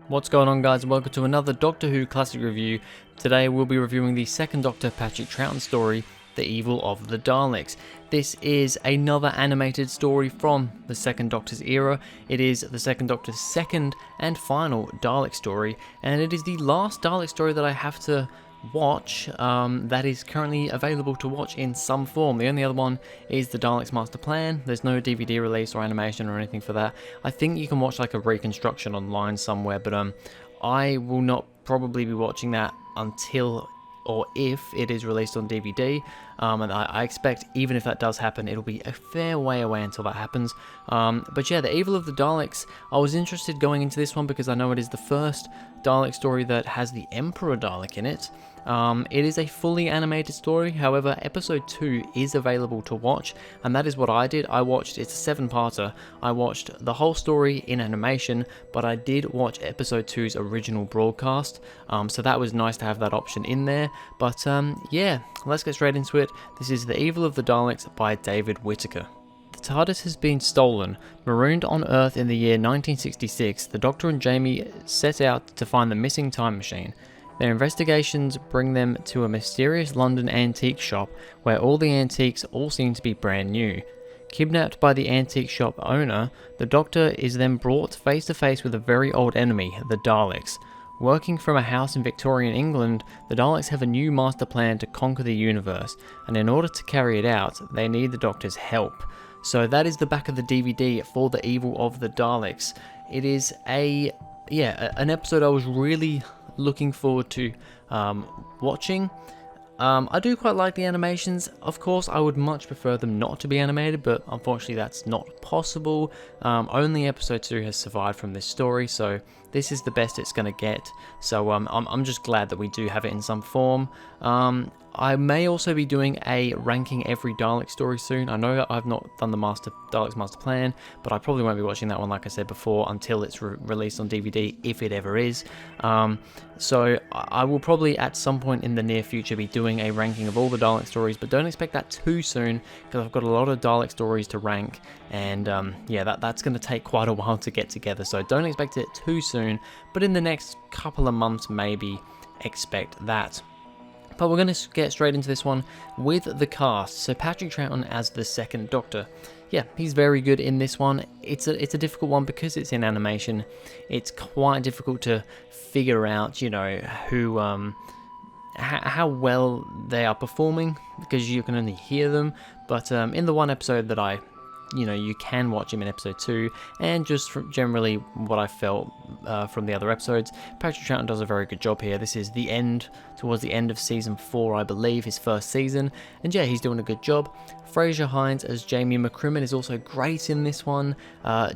What's going on, guys? Welcome to another Doctor Who classic review. Today we'll be reviewing the second Doctor Patrick Troughton story, The Evil of the Daleks. This is another animated story from the second Doctor's era. It is the second Doctor's second and final Dalek story, and it is the last Dalek story that I have to watch that is currently available to watch in some form. The only other one is the Daleks Master Plan. There's no DVD release or animation or anything for that. I think you can watch like a reconstruction online somewhere, but I will not probably be watching that until or if it is released on DVD, and I expect even if that does happen, it'll be a fair way away until that happens. But yeah, The Evil of the Daleks, I was interested going into this one because I know it is the first Dalek story that has the Emperor Dalek in it. It is a fully animated story, however, episode 2 is available to watch, and that is what I did. It's a 7-parter. I watched the whole story in animation, but I did watch episode 2's original broadcast, so that was nice to have that option in there. But yeah, let's get straight into it. This is The Evil of the Daleks by David Whittaker. The TARDIS has been stolen. Marooned on Earth in the year 1966, the Doctor and Jamie set out to find the missing time machine. Their investigations bring them to a mysterious London antique shop where all the antiques all seem to be brand new. Kidnapped by the antique shop owner, the Doctor is then brought face to face with a very old enemy, the Daleks. Working from a house in Victorian England, the Daleks have a new master plan to conquer the universe, and in order to carry it out, they need the Doctor's help. So that is the back of the DVD for The Evil of the Daleks. It is an episode I was really looking forward to watching. I do quite like the animations. Of course, I would much prefer them not to be animated, but unfortunately that's not possible. Only episode 2 has survived from this story, so this is the best it's going to get. So I'm just glad that we do have it in some form. I may also be doing a ranking every Dalek story soon. I know that I've not done the Daleks Master Plan, but I probably won't be watching that one, like I said before, until it's released on DVD, if it ever is. So I will probably at some point in the near future be doing a ranking of all the Dalek stories, but don't expect that too soon, because I've got a lot of Dalek stories to rank, and that's going to take quite a while to get together, so don't expect it too soon, but in the next couple of months maybe expect that. But we're going to get straight into this one with the cast. So Patrick Troughton as the second Doctor. Yeah, he's very good in this one. It's a difficult one because it's in animation. It's quite difficult to figure out, who how well they are performing, because you can only hear them. But in the one episode that you can watch him in episode 2, and just from generally what I felt from the other episodes, Patrick Troughton does a very good job here. This is towards the end of season 4, I believe, his first season, and yeah, he's doing a good job. Fraser Hines as Jamie McCrimmon is also great in this one.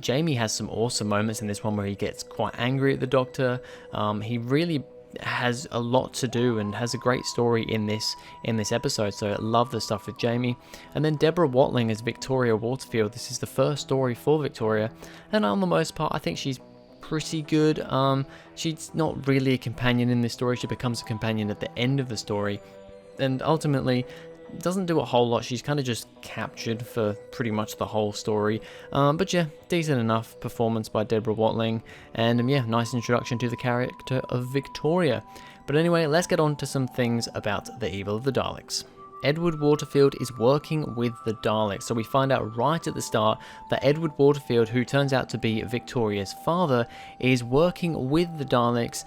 Jamie has some awesome moments in this one where he gets quite angry at the Doctor. He really has a lot to do and has a great story in this episode, so I love the stuff with Jamie. And then Deborah Watling as Victoria Waterfield. This is the first story for Victoria, and on the most part I think she's pretty good. She's not really a companion in this story. She becomes a companion at the end of the story, and ultimately doesn't do a whole lot. She's kind of just captured for pretty much the whole story. But yeah, decent enough performance by Deborah Watling, and nice introduction to the character of Victoria. But anyway, let's get on to some things about The Evil of the Daleks. Edward Waterfield is working with the Daleks, so we find out right at the start that Edward Waterfield, who turns out to be Victoria's father, is working with the Daleks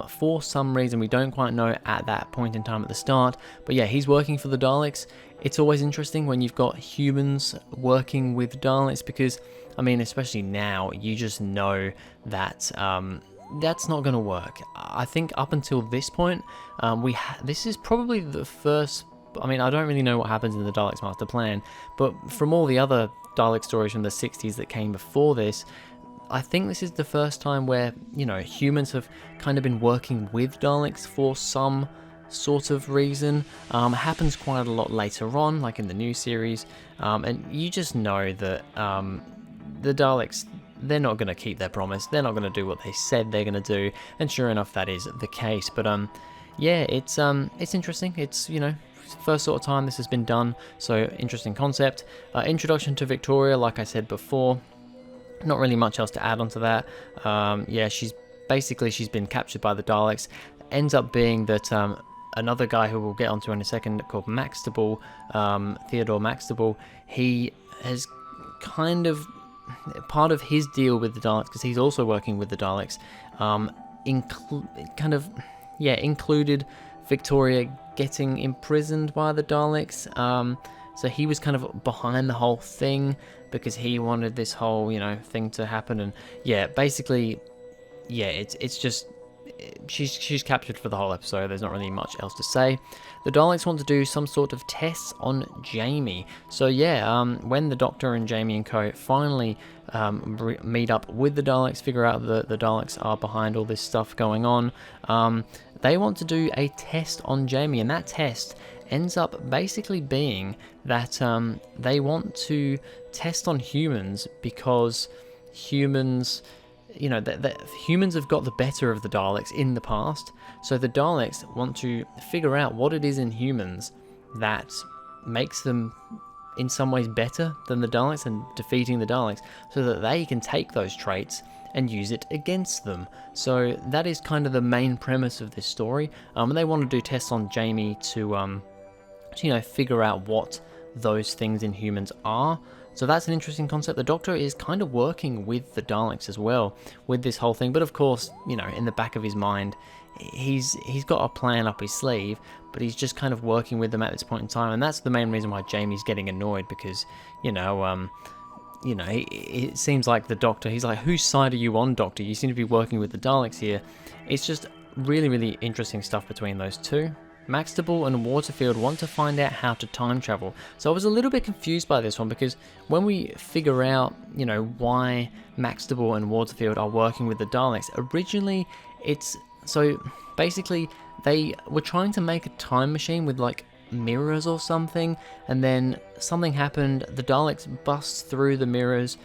for some reason. We don't quite know at that point in time at the start, but yeah, he's working for the Daleks. It's always interesting when you've got humans working with Daleks, because especially now, you just know that that's not going to work. I think up until this point, this is probably the first. I don't really know what happens in the Daleks Master Plan, but from all the other Dalek stories from the 60s that came before this, I think this is the first time where, humans have kind of been working with Daleks for some sort of reason. Happens quite a lot later on, like in the new series, and you just know that the Daleks, they're not going to keep their promise. They're not going to do what they said they're going to do, and sure enough, that is the case. But yeah, it's interesting. It's first sort of time this has been done, so interesting concept. Introduction to Victoria, like I said before, not really much else to add onto that. Yeah, she's basically she's been captured by the Daleks. Ends up being that another guy who we'll get onto in a second, called Maxtable, Theodore Maxtable, he has kind of, part of his deal with the Daleks, because he's also working with the Daleks, included Victoria getting imprisoned by the Daleks. So he was kind of behind the whole thing because he wanted this whole, thing to happen. And basically, it's just, she's captured for the whole episode. There's not really much else to say. The Daleks want to do some sort of tests on Jamie. So when the Doctor and Jamie and co finally meet up with the Daleks, figure out that the Daleks are behind all this stuff going on, they want to do a test on Jamie, and that test ends up basically being that they want to test on humans because humans, humans have got the better of the Daleks in the past. So the Daleks want to figure out what it is in humans that makes them in some ways better than the Daleks and defeating the Daleks, so that they can take those traits and use it against them. So that is kind of the main premise of this story. And they want to do tests on Jamie to figure out what those things in humans are. So that's an interesting concept. The Doctor is kind of working with the Daleks as well with this whole thing, but of course, in the back of his mind, he's got a plan up his sleeve, but he's just kind of working with them at this point in time, and that's the main reason why Jamie's getting annoyed, because it seems like the Doctor, he's like, whose side are you on, Doctor? You seem to be working with the Daleks here. It's just really, really interesting stuff between those two. Maxtable and Waterfield want to find out how to time travel. So I was a little bit confused by this one, because when we figure out, why Maxtable and Waterfield are working with the Daleks, originally basically they were trying to make a time machine with like mirrors or something, and then something happened, the Daleks bust through the mirrors,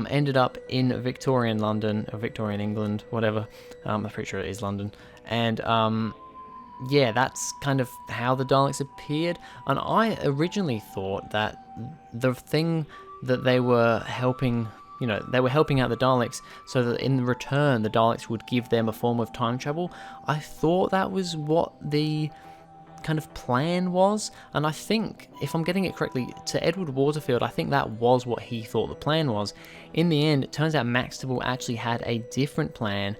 ended up in Victorian London, or Victorian England, whatever, I'm pretty sure it is London, and that's kind of how the Daleks appeared. And I originally thought that the thing that they were helping, they were helping out the Daleks so that in return the Daleks would give them a form of time travel. I thought that was what the kind of plan was, and I think, if I'm getting it correctly, to Edward Waterfield, I think that was what he thought the plan was. In the end, it turns out Maxtable actually had a different plan,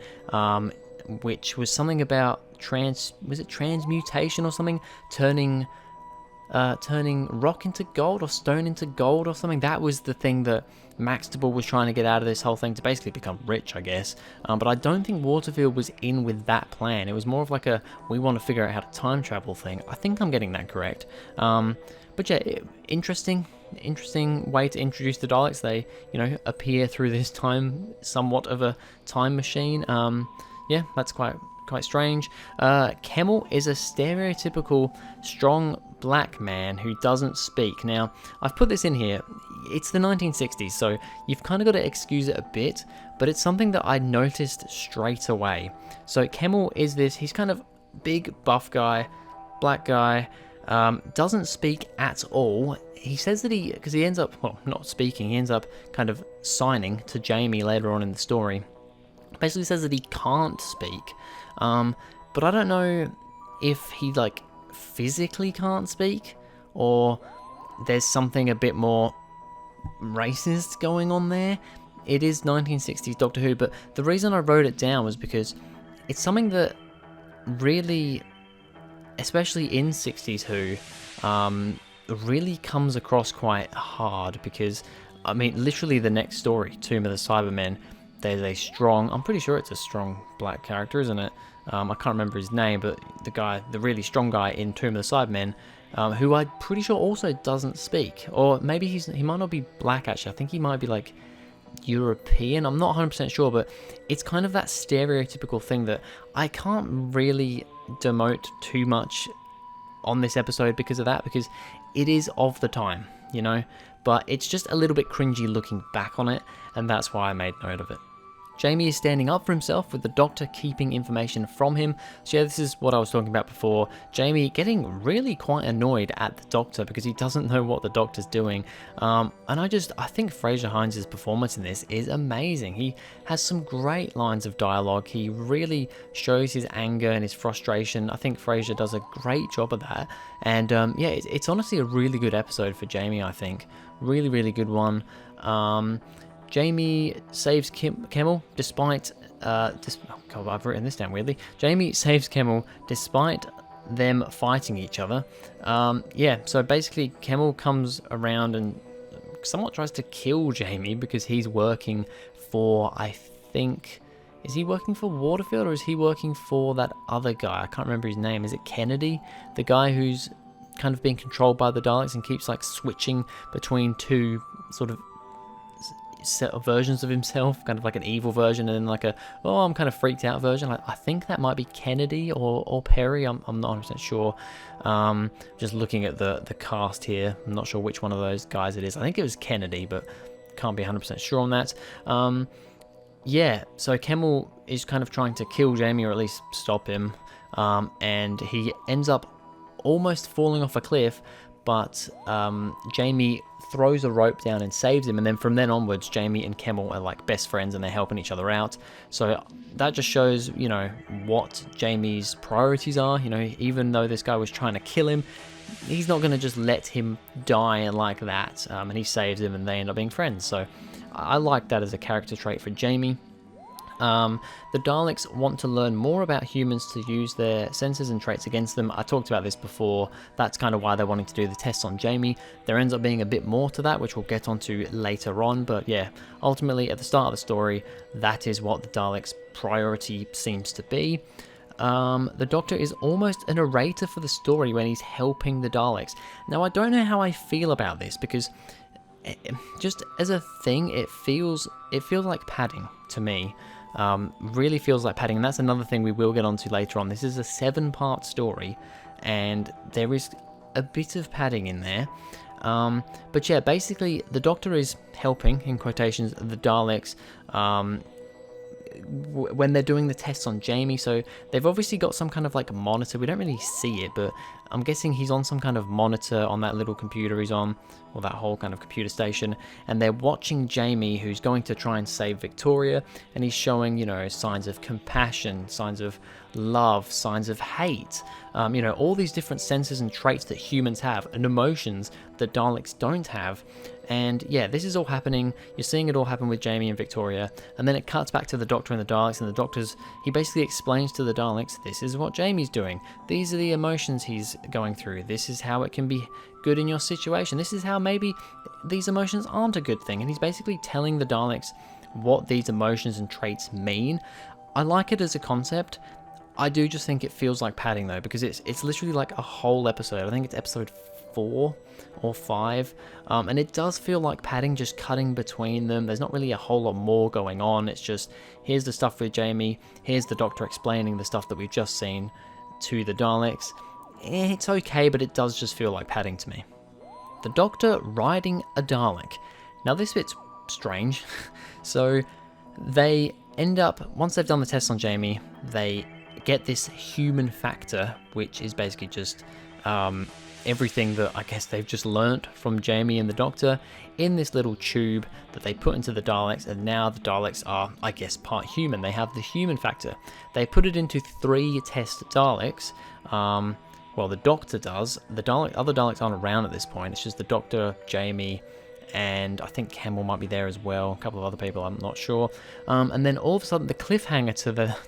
which was something about transmutation or something, turning rock into gold or stone into gold or something. That was the thing that Maxtable was trying to get out of this whole thing, to basically become rich, I guess. But I don't think Waterfield was in with that plan. It was more of like a, we want to figure out how to time travel thing. I think I'm getting that correct. But interesting way to introduce the Daleks. They, appear through this time, somewhat of a time machine. That's quite strange. Kemmel is a stereotypical strong black man who doesn't speak. Now, I've put this in here. It's the 1960s, so you've kind of got to excuse it a bit, but it's something that I noticed straight away. So Kemmel is this, he's kind of big, buff guy, black guy, doesn't speak at all. He says that because he ends up, not speaking, he ends up kind of signing to Jamie later on in the story. Basically says that he can't speak, but I don't know if he physically can't speak, or there's something a bit more racist going on there. It is 1960s Doctor Who, but the reason I wrote it down was because it's something that really, especially in 60s Who, really comes across quite hard, because literally the next story, Tomb of the Cybermen, there's a strong, I'm pretty sure it's a strong black character, isn't it? I can't remember his name, but the really strong guy in Tomb of the Cybermen, who I'm pretty sure also doesn't speak. Or maybe he might not be black, actually. I think he might be European. I'm not 100% sure, but it's kind of that stereotypical thing that I can't really demote too much on this episode because of that, because it is of the time, but it's just a little bit cringy looking back on it, and that's why I made note of it. Jamie is standing up for himself with the Doctor keeping information from him. So yeah, this is what I was talking about before. Jamie getting really quite annoyed at the Doctor because he doesn't know what the Doctor's doing. And I think Fraser Hines' performance in this is amazing. He has some great lines of dialogue. He really shows his anger and his frustration. I think Fraser does a great job of that. And yeah, it's honestly a really good episode for Jamie, I think. Really, really good one. Jamie saves Kemmel despite God, I've written this down weirdly. Jamie saves Kemmel despite them fighting each other. Yeah, so basically Kemmel comes around and somewhat tries to kill Jamie because he's working for, I think, is he working for Waterfield or is he working for that other guy? I can't remember his name. Is it Kennedy? The guy who's kind of being controlled by the Daleks and keeps like switching between two sort of set of versions of himself, kind of like an evil version and then like a, oh, I'm kind of freaked out version. I think that might be Kennedy or Perry. I'm not 100% sure. Just looking at the cast here, I'm not sure which one of those guys it is. I think it was Kennedy, but can't be 100% sure on that. Yeah, so Kemmel is kind of trying to kill Jamie or at least stop him, and he ends up almost falling off a cliff, but Jamie throws a rope down and saves him, and then from then onwards Jamie and Kemmel are like best friends and they're helping each other out. So that just shows, you know, what Jamie's priorities are. You know, even though this guy was trying to kill him, he's not going to just let him die like that, and he saves him and they end up being friends. So I like that as a character trait for Jamie. The Daleks want to learn more about humans to use their senses and traits against them. I talked about this before. That's kind of why they're wanting to do the tests on Jamie. There ends up being a bit more to that, which we'll get onto later on. But yeah, ultimately at the start of the story, that is what the Daleks' priority seems to be. The Doctor is almost a narrator for the story when he's helping the Daleks. Now, I don't know how I feel about this because just as a thing, it feels like padding to me. Really feels like padding, and that's another thing we will get onto later on. This is a 7-part story, and there is a bit of padding in there. But yeah, basically the Doctor is helping, in quotations, the Daleks when they're doing the tests on Jamie. So they've obviously got some kind of like monitor. We don't really see it, but I'm guessing he's on some kind of monitor on that little computer he's on, or that whole kind of computer station, and they're watching Jamie, who's going to try and save Victoria, and he's showing, you know, signs of compassion, signs of love, signs of hate, you know, all these different senses and traits that humans have and emotions that Daleks don't have. And yeah, this is all happening. You're seeing it all happen with Jamie and Victoria, and then it cuts back to the Doctor and the Daleks, and the Doctor's, he basically explains to the Daleks, this is what Jamie's doing, these are the emotions he's going through, this is how it can be good in your situation, this is how maybe these emotions aren't a good thing, and he's basically telling the Daleks what these emotions and traits mean. I like it as a concept. I do just think it feels like padding though, because it's literally like a whole episode. I think it's episode 4 or 5, and it does feel like padding, just cutting between them. There's not really a whole lot more going on. It's just, here's the stuff with Jamie, here's the Doctor explaining the stuff that we've just seen to the Daleks. It's okay, but it does just feel like padding to me. The Doctor riding a Dalek. Now this bit's strange. So they end up, once they've done the tests on Jamie, they get this human factor, which is basically just everything that I guess they've just learnt from Jamie and the Doctor in this little tube that they put into the Daleks, and now the Daleks are, I guess, part human. They have the human factor. They put it into 3 test Daleks. Well, the Doctor does. The other Daleks aren't around at this point. It's just the Doctor, Jamie, and I think Kemmel might be there as well. A couple of other people, I'm not sure. And then all of a sudden, the cliffhanger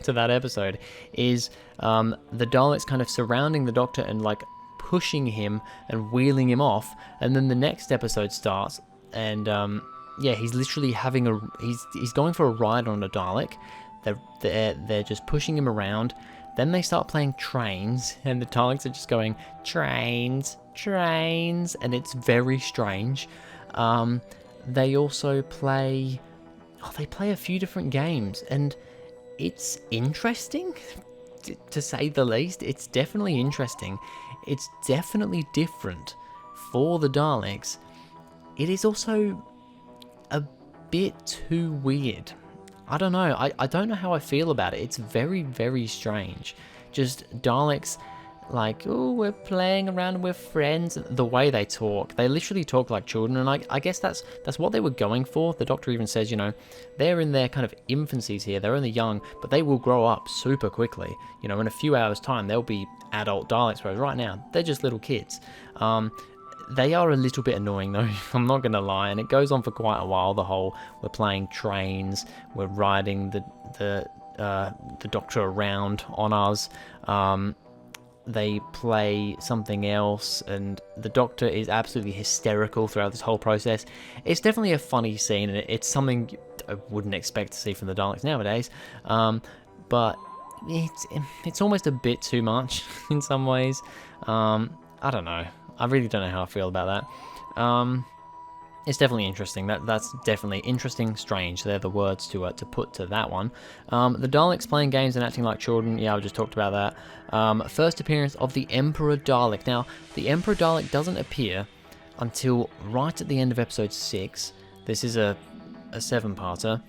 to that episode is the Daleks kind of surrounding the Doctor and like pushing him and wheeling him off. And then the next episode starts, and yeah, he's literally having he's going for a ride on a Dalek. They're just pushing him around. Then they start playing trains, and the Daleks are just going, trains, trains, and it's very strange. They also play, they play a few different games, and it's interesting, to say the least. It's definitely interesting. It's definitely different for the Daleks. It is also a bit too weird. I don't know. I don't know how I feel about it. It's very, very strange. Just Daleks, like, oh, we're playing around with friends. The way they talk, they literally talk like children, and I guess that's what they were going for. The Doctor even says, they're in their kind of infancies here. They're only young, but they will grow up super quickly. In a few hours' time, they'll be adult Daleks, whereas right now, they're just little kids. They are a little bit annoying though, I'm not gonna lie, and it goes on for quite a while. The whole, we're playing trains, we're riding the Doctor around on us. They play something else, and the Doctor is absolutely hysterical throughout this whole process. It's definitely a funny scene, and it's something I wouldn't expect to see from the Daleks nowadays. But it's almost a bit too much in some ways. I don't know. I really don't know how I feel about that. It's definitely interesting. That's definitely interesting, strange. They're the words to put to that one. The Daleks playing games and acting like children. Yeah, I just talked about that. First appearance of the Emperor Dalek. Now, the Emperor Dalek doesn't appear until right at the end of episode 6. This is a 7-parter.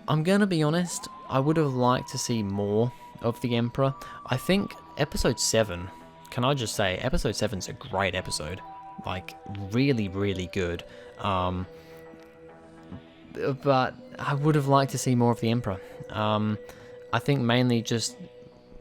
I'm gonna be honest. I would have liked to see more of the Emperor. I think episode 7. Can I just say, episode 7's a great episode. Like, really, really good. But I would have liked to see more of the Emperor. I think mainly just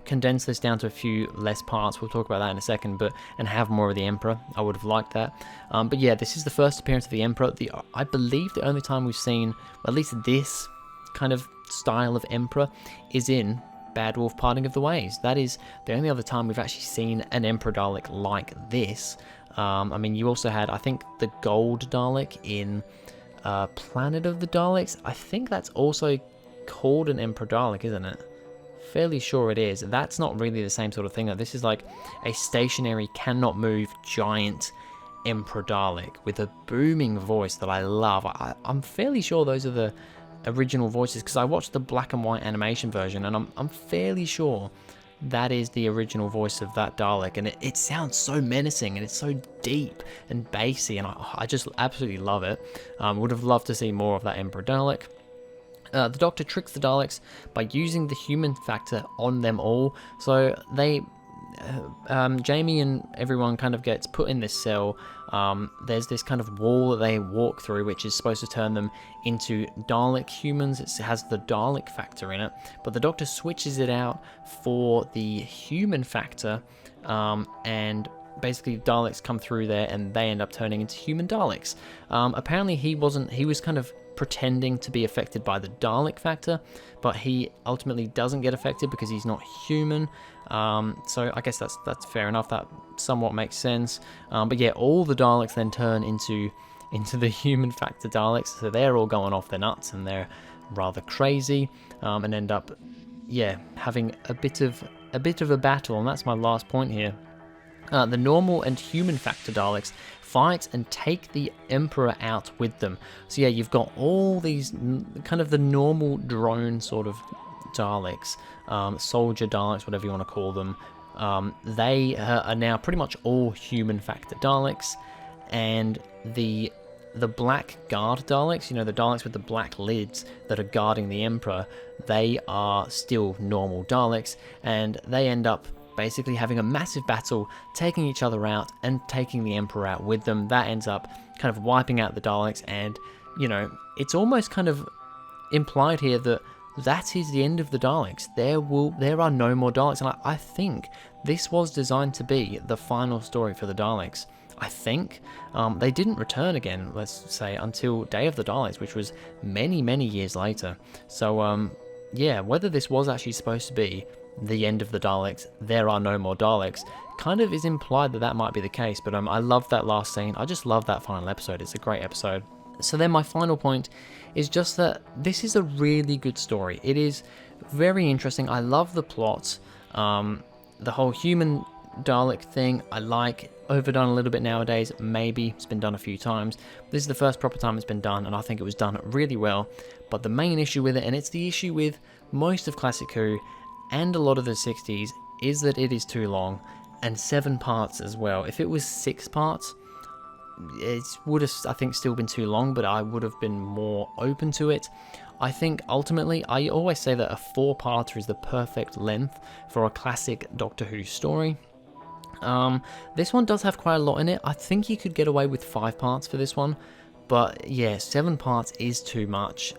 condense this down to a few less parts. We'll talk about that in a second, and have more of the Emperor. I would have liked that. But yeah, this is the first appearance of the Emperor. I believe the only time we've seen, well, at least this kind of style of Emperor, is in Bad Wolf Parting of the Ways. That is the only other time we've actually seen an Emperor Dalek like this. I mean, you also had, I think, the Gold Dalek in Planet of the Daleks. I think that's also called an Emperor Dalek, isn't it? Fairly sure it is. That's not really the same sort of thing. This is like a stationary, cannot move, giant Emperor Dalek with a booming voice that I love. I'm fairly sure those are the original voices, because I watched the black and white animation version, and I'm fairly sure that is the original voice of that Dalek, and it sounds so menacing, and it's so deep and bassy, and I just absolutely love it. Would have loved to see more of that Emperor Dalek. The Doctor tricks the Daleks by using the human factor on them all, so they Jamie and everyone kind of gets put in this cell. There's this kind of wall that they walk through, which is supposed to turn them into Dalek humans. It has the Dalek factor in it, but the Doctor switches it out for the human factor, and basically Daleks come through there and they end up turning into human Daleks. Apparently he was kind of pretending to be affected by the Dalek factor, but he ultimately doesn't get affected because he's not human. So I guess that's fair enough. That somewhat makes sense. But yeah, all the Daleks then turn into the human factor Daleks, so they're all going off their nuts and they're rather crazy, and end up, yeah, having a bit of a battle. And that's my last point here. The normal and human factor Daleks fight and take the Emperor out with them. So yeah, you've got all these kind of the normal drone sort of Daleks, soldier Daleks, whatever you want to call them. They are now pretty much all human factor Daleks, and the black guard Daleks, the Daleks with the black lids that are guarding the Emperor, they are still normal Daleks, and they end up basically having a massive battle, taking each other out and taking the Emperor out with them. That ends up kind of wiping out the Daleks, and it's almost kind of implied here that is the end of the Daleks. There are no more Daleks, and I think this was designed to be the final story for the Daleks. I think they didn't return again, let's say, until Day of the Daleks, which was many, many years later. So yeah, whether this was actually supposed to be the end of the Daleks, there are no more Daleks, kind of is implied that might be the case. But I love that last scene. I just love that final episode. It's a great episode. So then my final point is just that this is a really good story. It is very interesting. I love the plot. The whole human Dalek thing, I like. Overdone a little bit nowadays, maybe. It's been done a few times. This is the first proper time it's been done, and I think it was done really well. But the main issue with it, and it's the issue with most of Classic Who and a lot of the 60s, is that it is too long, and 7 parts as well. If it was 6 parts, it would have, I think, still been too long, but I would have been more open to it. I think ultimately, I always say that a 4-parter is the perfect length for a classic Doctor Who story. This one does have quite a lot in it. I think you could get away with 5 parts for this one, but yeah, 7 parts is too much.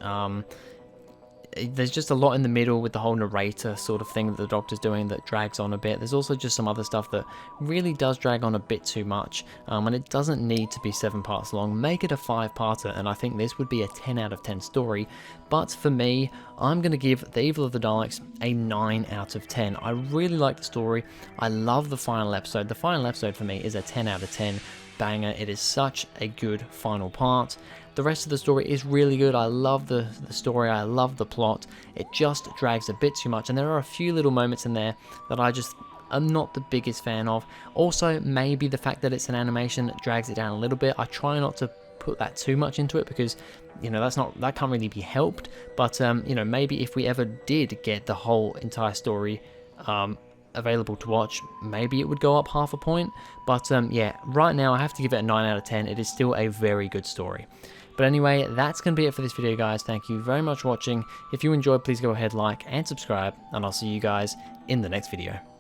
There's just a lot in the middle with the whole narrator sort of thing that the Doctor's doing that drags on a bit. There's also just some other stuff that really does drag on a bit too much, and it doesn't need to be 7 parts long. Make it a 5-parter, and I think this would be a 10 out of 10 story. But for me, I'm going to give The Evil of the Daleks a 9 out of 10. I really like the story. I love the final episode. The final episode for me is a 10 out of 10. Banger. It is such a good final part. The rest of the story is really good. I love the story. I love the plot. It just drags a bit too much, and there are a few little moments in there that I just am not the biggest fan of. Also, maybe the fact that it's an animation drags it down a little bit. I try not to put that too much into it because, you know, that can't really be helped. But you know, maybe if we ever did get the whole entire story available to watch, maybe it would go up half a point. But yeah, right now I have to give it a 9 out of 10. It is still a very good story. But anyway, that's going to be it for this video, guys. Thank you very much for watching. If you enjoyed, please go ahead, like and subscribe, and I'll see you guys in the next video.